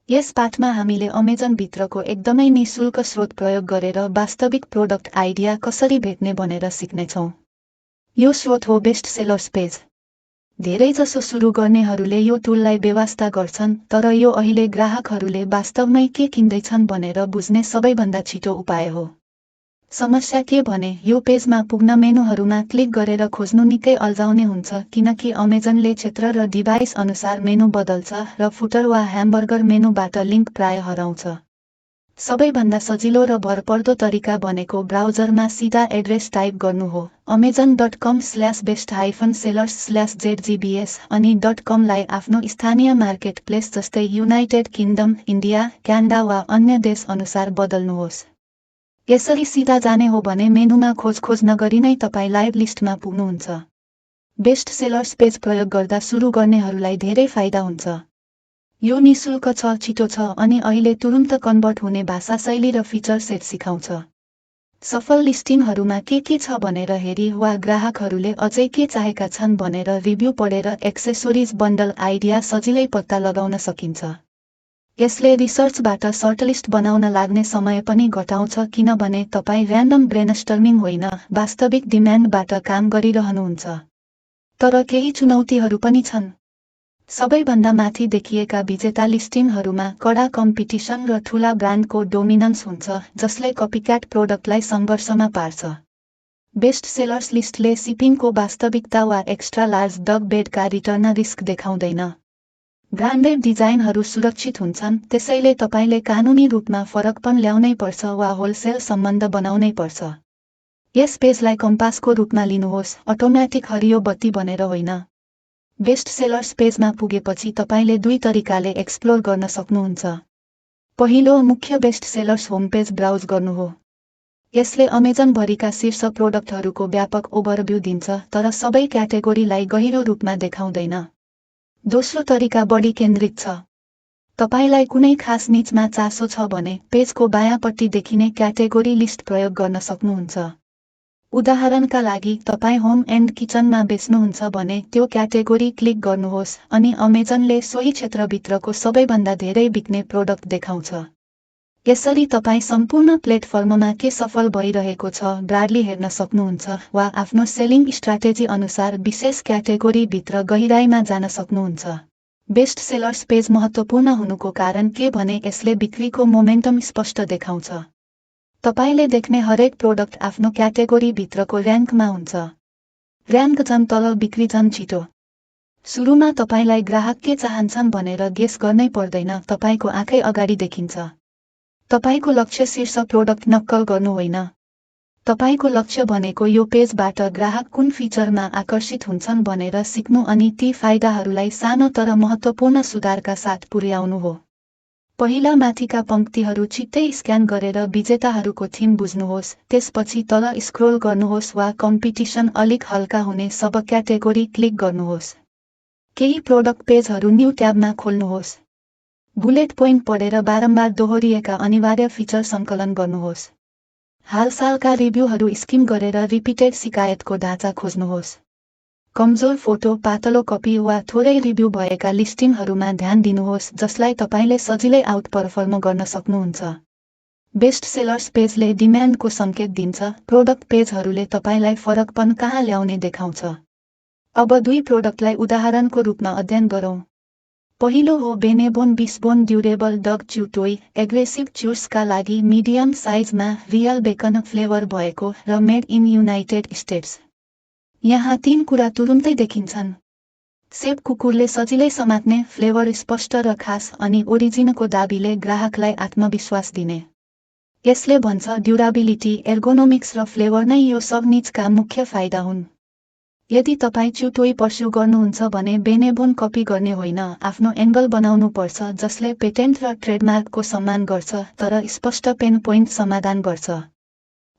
यस पाठमा हामीले अमेजन भित्रको एकदमै निशुल्क स्रोत प्रयोग गरेर वास्तविक प्रोडक्ट आइडिया कसरी भेट्ने भनेर सिक्नेछौँ। यो स्रोत हो बेस्ट सेलर्स पेज। धेरैजसो सुरु गर्नेहरूले यो टुललाई बेवास्ता गर्छन्, तर यो अहिले ग्राहकहरूले वास्तवमै के किन्दैछन् भनेर बुझ्ने सबैभन्दा छिटो उपाय हो। समस्या के भने यो पेजमा पुग्न मेनुहरूमा क्लिक गरेर खोज्नु निकै अल्झाउने हुन्छ, किनकि अमेजनले क्षेत्र र डिभाइस अनुसार मेनु बदल्छ र फुटर वा ह्यामबर्गर मेनुबाट लिङ्क प्राय हराउँछ। सबैभन्दा सजिलो र भरपर्दो तरिका भनेको ब्राउजरमा सिधा एड्रेस टाइप गर्नु हो, amazon.com/best-sellers/zgbs अनि .com लाई आफ्नो स्थानीय मार्केटप्लेस जस्तै युनाइटेड किङ्डम, इन्डिया, क्यानाडा वा अन्य देश अनुसार बदल्नुहोस्। यसरी सिधा जाने हो भने मेनुमा खोज नगरी नै तपाईँ लाइभ लिस्टमा पुग्नुहुन्छ। बेस्ट सेलर्स पेज प्रयोग गर्दा सुरु गर्नेहरूलाई धेरै फाइदा हुन्छ। यो निशुल्क छ, छिटो छ अनि अहिले तुरुन्त कन्भर्ट हुने भाषा शैली र फिचर सेट सिकाउँछ। सफल लिस्टिङहरूमा के छ भनेर हेरी वा ग्राहकहरूले अझै के चाहेका छन् भनेर रिभ्यू पढेर एक्सेसोरिज बन्डल आइडिया सजिलै पत्ता लगाउन सकिन्छ। यसले रिसर्चबाट सर्टलिस्ट बनाउन लाग्ने समय पनि घटाउँछ, किनभने तपाईँ र्यान्डम ब्रेनस्टर्मिङ होइन, वास्तविक डिमान्डबाट काम गरिरहनुहुन्छ। तर केही चुनौतीहरू पनि छन्। सबैभन्दा माथि देखिएका विजेता लिस्टिङहरूमा कडा कम्पिटिसन र ठूला ब्रान्डको डोमिनेन्स हुन्छ, जसले कपीक्याट प्रोडक्टलाई सङ्घर्षमा पार्छ। बेस्ट सेलर्स लिस्टले सिपिङको वास्तविकता वा एक्स्ट्रा लार्ज डग बेडका रिटर्न रिस्क देखाउँदैन। ब्रान्डेड डिजाइनहरू सुरक्षित हुन्छन्, त्यसैले तपाईले कानुनी रूपमा फरकपन ल्याउनै पर्छ वा होलसेल सम्बन्ध बनाउनै पर्छ। यस पेजलाई कम्पासको रूपमा लिनुहोस्, अटोमेटिक हरियो बत्ती बनेर होइन। बेस्ट सेलर्स पेजमा पुगेपछि तपाईले दुई तरिकाले एक्सप्लोर गर्न सक्नुहुन्छ। पहिलो, मुख्य best sellers home page browse गर्नु हो। यसले अमेजन भरिका शीर्ष प्रोडक्टहरूको व्यापक ओभरभ्यू दिन्छ, तर सबै क्याटेगोरीलाई गहिरो रूपमा देखाउँदैन। दोस्रो तरिका बढी केन्द्रित छ। तपाईलाई कुनै खास निचमा चासो छ भने पेजको बायाँपट्टि देखिने क्याटेगोरी लिस्ट प्रयोग गर्न सक्नुहुन्छ। उदाहरणका लागि, तपाईँ होम एन्ड किचनमा बेच्नुहुन्छ भने त्यो क्याटेगोरी क्लिक गर्नुहोस् अनि अमेजनले सोही क्षेत्रभित्रको सबैभन्दा धेरै बिक्ने प्रोडक्ट देखाउँछ। यसरी तपाईँ सम्पूर्ण प्लेटफर्ममा के सफल भइरहेको छ ब्राडली हेर्न सक्नुहुन्छ वा आफ्नो सेलिङ स्ट्राटेजी अनुसार विशेष क्याटेगोरी भित्र गहिराईमा जान सक्नुहुन्छ। बेस्ट सेलर्स पेज महत्त्वपूर्ण हुनुको कारण के भने यसले बिक्रीको मोमेन्टम स्पष्ट देखाउँछ। तपाईले देख्ने हरेक प्रोडक्ट आफ्नो क्याटेगोरी भित्रको र्याङ्कमा हुन्छ। र्याङ्क जन तल, बिक्री जन छिटो। सुरुमा तपाईलाई ग्राहक के चाहन्छन् भनेर गेस गर्नै पर्दैन, तपाईको आँखै अगाडि देखिन्छ। तपाईको लक्ष्य शीर्ष प्रोडक्ट नक्कल गर्नु होइन। तपाईको लक्ष्य भनेको यो पेजबाट ग्राहक कुन फिचरमा आकर्षित हुन्छन् भनेर सिक्नु अनि ती फाइदाहरूलाई सानो तर महत्त्वपूर्ण सुधारका साथ पुर्याउनु हो। पहिला माथिका पंक्तिहरू छिट्टै स्क्यान गरेर विजेताहरूको थीम बुझ्नुहोस्, त्यसपछि तल स्क्रोल गर्नुहोस् वा कम्पिटिसन अलिक हल्का हुने सब क्याटेगोरी क्लिक गर्नुहोस्। केही प्रोडक्ट पेजहरू न्यू ट्याबमा खोल्नुहोस्। बुलेट पोइन्ट पढेर बारम्बार दोहोरिएका अनिवार्य फिचर सङ्कलन गर्नुहोस्। हालसालका रिभ्यूहरू स्किम गरेर रिपिटेड शिकायतको ढाँचा खोज्नुहोस्। कमजोर फोटो, पातलो कपी वा थोरै रिभ्यू भएका लिस्टिङहरूमा ध्यान दिनुहोस्, जसलाई तपाईले सजिलै आउट परफर्म गर्न सक्नुहुन्छ। बेस्ट सेलर्स पेजले डिमान्डको सङ्केत दिन्छ, प्रोडक्ट पेजहरूले तपाईलाई फरकपन कहाँ ल्याउने देखाउँछ। अब दुई प्रोडक्टलाई उदाहरणको रूपमा अध्ययन गरौँ। पहिलो हो बेनेबोन बिसबोन ड्युरेबल डग च्यू टोय, एग्रेसिभ च्युट्सका लागि मिडियम साइजमा रियल बेकन फ्लेभर भएको र मेड इन युनाइटेड स्टेट्स। यहाँ तीन कुरा तुरुन्तै देखिन्छन्। सेप कुकुरले सजिलै समात्ने, फ्लेभर स्पष्ट र खास अनि ओरिजिनको दाबीले ग्राहकलाई आत्मविश्वास दिने। यसले भन्छ ड्युराबिलिटी, एर्गोनोमिक्स र फ्लेभर नै यो सब निचका मुख्य फाइदा हुन्। यदि तपाईँ च्यू टोय पर्स्यु गर्नुहुन्छ भने बेनेबोन कपी गर्ने होइन, आफ्नो एङ्गल बनाउनु पर्छ जसले पेटेन्ट र ट्रेडमार्कको सम्मान गर्छ तर स्पष्ट पेन पोइन्ट समाधान गर्छ।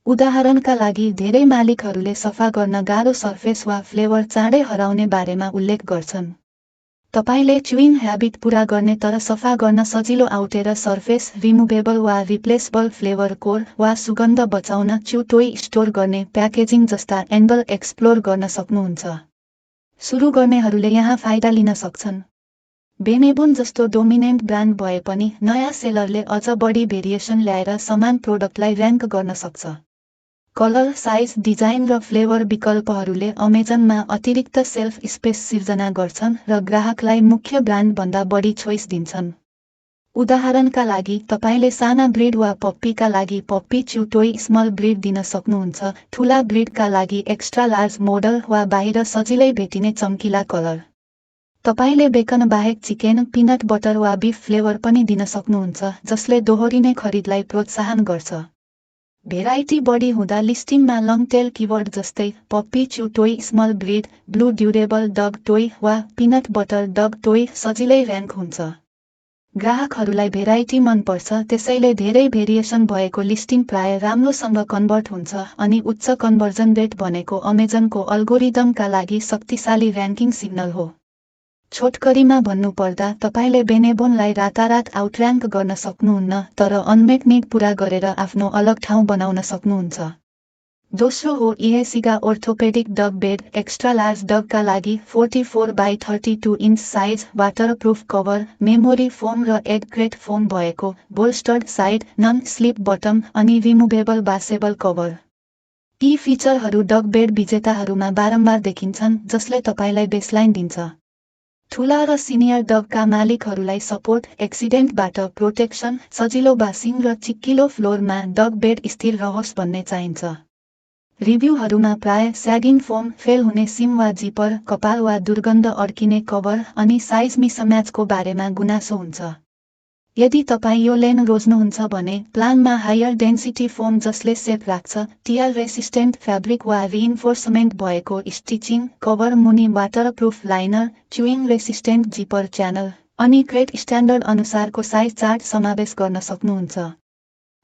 उदाहरणका लागि, धेरै मालिकहरूले सफा गर्न गाह्रो सर्फेस वा फ्लेभर चाँडै हराउने बारेमा उल्लेख गर्छन्। तपाईले च्युइङ ह्याबिट पूरा गर्ने तर सफा गर्न सजिलो आउटेर सर्फेस, रिमुभेबल वा रिप्लेसेबल फ्लेभर कोर वा सुगन्ध बचाउन च्यू टोय स्टोर गर्ने प्याकेजिङ जस्ता एङ्गल एक्सप्लोर गर्न सक्नुहुन्छ। सुरु गर्नेहरूले यहाँ फाइदा लिन सक्छन्। बेनेबोन जस्तो डोमिनेन्ट ब्रान्ड भए पनि नयाँ सेलरले अझ बढी भेरिएसन ल्याएर समान प्रोडक्टलाई र्याङ्क गर्न सक्छ। कलर, साइज, डिजाइन र फ्लेभर विकल्पहरूले अमेजनमा अतिरिक्त सेल्फ स्पेस सिर्जना गर्छन् र ग्राहकलाई मुख्य ब्रान्डभन्दा बढी छोइस दिन्छन्। उदाहरणका लागि, तपाईले साना ब्रिड वा पप्पीका लागि puppy chew toy small breed दिन सक्नुहुन्छ, ठूला ब्रिडका लागि एक्स्ट्रा लार्ज मोडल वा बाहिर सजिलै भेटिने चम्किला कलर। तपाईले बेकन बाहेक चिकेन, पिनट बटर वा बिफ फ्लेभर पनि दिन सक्नुहुन्छ, जसले दोहोरिने खरिदलाई प्रोत्साहन गर्छ। भेराइटी बढी हुँदा लिस्टिङमा लङ टेल किवर्ड जस्तै puppy chew toy small breed, blue durable dog toy वा पिनट बटर डग टोय सजिलै र्याङ्क हुन्छ। ग्राहकहरूलाई भेराइटी मन पर्छ, त्यसैले धेरै भेरिएसन भएको लिस्टिङ प्राय राम्रोसँग कन्भर्ट हुन्छ अनि उच्च कन्भर्जन रेट भनेको अमेजनको अल्गोरिदमका लागि शक्तिशाली र्याङ्किङ सिग्नल हो। छोटकरीमा भन्नुपर्दा, तपाईले बेनेबोनलाई रातारात आउटर्याङ्क गर्न सक्नुहुन्न, तर अनमेट निड पूरा गरेर आफ्नो अलग ठाउँ बनाउन सक्नुहुन्छ। दोस्रो हो EHEYCIGA ओर्थोपेडिक dog bed, extra large डगका लागि 44x32 inch size, waterproof cover, memory foam र एग क्रेट फोम भएको, बोल्स्टर्ड साइड, नन स्लिप बटम अनि रिमुभेबल वासेबल कभर। यी फिचरहरू डग बेड विजेताहरूमा बारम्बार देखिन्छन्, जसले तपाईलाई बेसलाइन दिन्छ। ठूला र सिनियर डगका मालिकहरूलाई सपोर्ट, एक्सिडेन्टबाट प्रोटेक्सन, सजिलो बासिङ र चिक्किलो फ्लोरमा डग बेड स्थिर रहोस् भन्ने चाहिन्छ। रिभ्यूहरूमा प्राय स्यागिङ फोम, फेल हुने सिम वा जिपर, कपाल वा दुर्गन्ध अड्किने कभर अनि साइज मिसम्याचको बारेमा गुनासो हुन्छ। यदि तपाईँ यो लेन रोज्नुहुन्छ भने प्लानमा हायर डेन्सिटी फोम जसले सेप राख्छ, टियर रेसिस्टेन्ट फ्याब्रिक वा रिइन्फोर्समेन्ट भएको स्टिचिङ, कभर मुनि waterproof liner, chewing resistant zipper channel अनि क्रेट स्ट्यान्डर्ड अनुसारको साइज चार्ट समावेश गर्न सक्नुहुन्छ।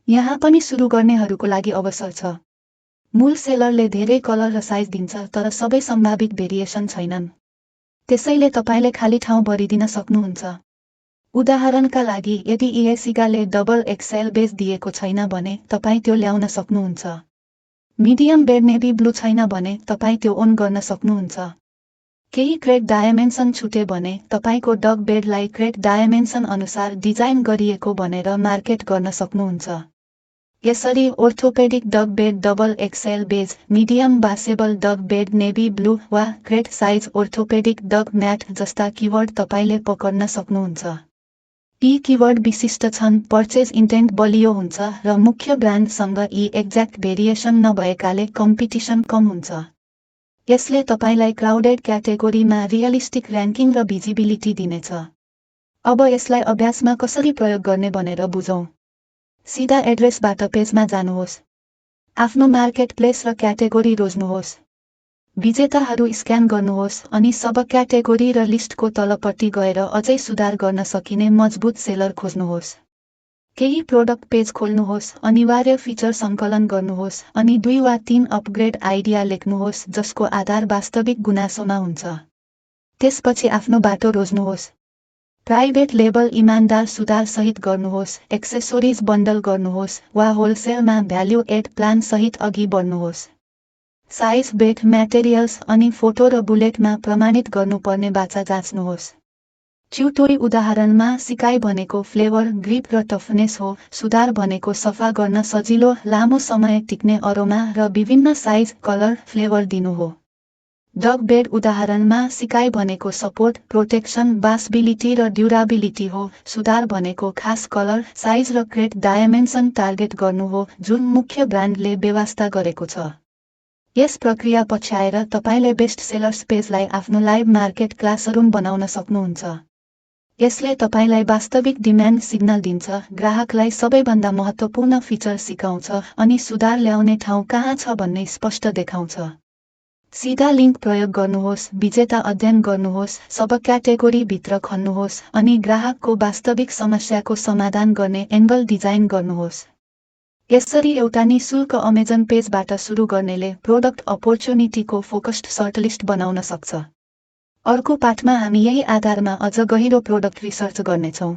यहाँ पनि सुरु गर्नेहरूको लागि अवसर छ। मूल सेलरले धेरै कलर र साइज दिन्छ, तर सबै सम्भावित भेरिएसन छैनन्। त्यसैले तपाईले खाली ठाउँ भरिदिन सक्नुहुन्छ। उदाहरणका लागि, यदि EHEYCIGAले डबल एक्सएल बेज दिएको छैन भने तपाईँ त्यो ल्याउन सक्नुहुन्छ। मिडियम बेड नेभी ब्लू छैन भने तपाईँ त्यो ओन गर्न सक्नुहुन्छ। केही क्रेट डायमेन्सन छुटे भने तपाईको डग बेडलाई क्रेट डायमेन्सन अनुसार डिजाइन गरिएको भनेर मार्केट गर्न सक्नुहुन्छ। यसरी orthopaedic dog bed double XL beige, medium washable dog bed navy blue वा crate size orthopaedic dog mat जस्ता किवर्ड तपाईले पकड्न सक्नुहुन्छ। यी किवर्ड विशिष्ट छन्, पर्चेज इन्टेन्ट बलियो हुन्छ र मुख्य ब्रान्डसँग यी एक्ज्याक्ट भेरिएसन नभएकाले कम्पिटिसन कम हुन्छ। यसले तपाईलाई क्राउडेड क्याटेगोरीमा रियलिस्टिक र्याङ्किङ र भिजिबिलिटी दिनेछ। अब यसलाई अभ्यासमा कसरी प्रयोग गर्ने भनेर बुझौँ। सिधा एड्रेसबाट पेजमा जानुहोस्। आफ्नो मार्केट प्लेस र क्याटेगोरी रोज्नुहोस्। विजेताहरू स्क्यान गर्नुहोस् अनि सब क्याटेगोरी र लिस्टको तलपट्टि गएर अझै सुधार गर्न सकिने मजबुत सेलर खोज्नुहोस्। केही प्रोडक्ट पेज खोल्नुहोस्, अनिवार्य फिचर सङ्कलन गर्नुहोस् अनि 2 वा 3 अपग्रेड आइडिया लेख्नुहोस् जसको आधार वास्तविक गुनासोमा हुन्छ। त्यसपछि आफ्नो बाटो रोज्नुहोस्। प्राइभेट लेबल इमानदार सुधार सहित गर्नुहोस्, एक्सेसोरिज बन्डल गर्नुहोस् वा होलसेलमा भ्याल्यु एड प्लान सहित अघि बढ्नुहोस्। साइज, बेड, म्याटेरियल्स अनि फोटो र बुलेटमा प्रमाणित गर्नुपर्ने बाचा जाँच्नुहोस्। च्यू टोय उदाहरणमा सिकाइ भनेको फ्लेभर, ग्रिप र टफनेस हो, सुधार भनेको सफा गर्न सजिलो, लामो समय टिक्ने अरोमा र विभिन्न साइज, कलर, फ्लेभर दिनु हो। डग बेड उदाहरणमा सिकाइ भनेको सपोर्ट, प्रोटेक्सन, बासबिलिटी र ड्युराबिलिटी हो, सुधार भनेको खास कलर, साइज र क्रेट डायमेन्सन टार्गेट गर्नु हो जुन मुख्य ब्रान्डले व्यवस्था गरेको छ। यस प्रक्रिया पछ्याएर तपाईले बेस्ट सेलर्स पेजलाई आफ्नो लाइभ मार्केट क्लासरुम बनाउन सक्नुहुन्छ। यसले तपाईलाई वास्तविक डिमान्ड सिग्नल दिन्छ, ग्राहकलाई सबैभन्दा महत्त्वपूर्ण फिचर सिकाउँछ अनि सुधार ल्याउने ठाउँ कहाँ छ भन्ने स्पष्ट देखाउँछ। सिधा लिङ्क प्रयोग गर्नुहोस्, विजेता अध्ययन गर्नुहोस्, सब क्याटेगोरी भित्र खन्नुहोस् अनि ग्राहकको वास्तविक समस्याको समाधान गर्ने एङ्गल डिजाइन गर्नुहोस्। यसरी एउटा निःशुल्क अमेजन पेजबाट सुरु गर्नेले प्रोडक्ट अपर्च्युनिटीको फोकस्ड सर्टलिस्ट बनाउन सक्छ। अर्को पाठमा हामी यही आधारमा अझ गहिरो प्रोडक्ट रिसर्च गर्नेछौँ।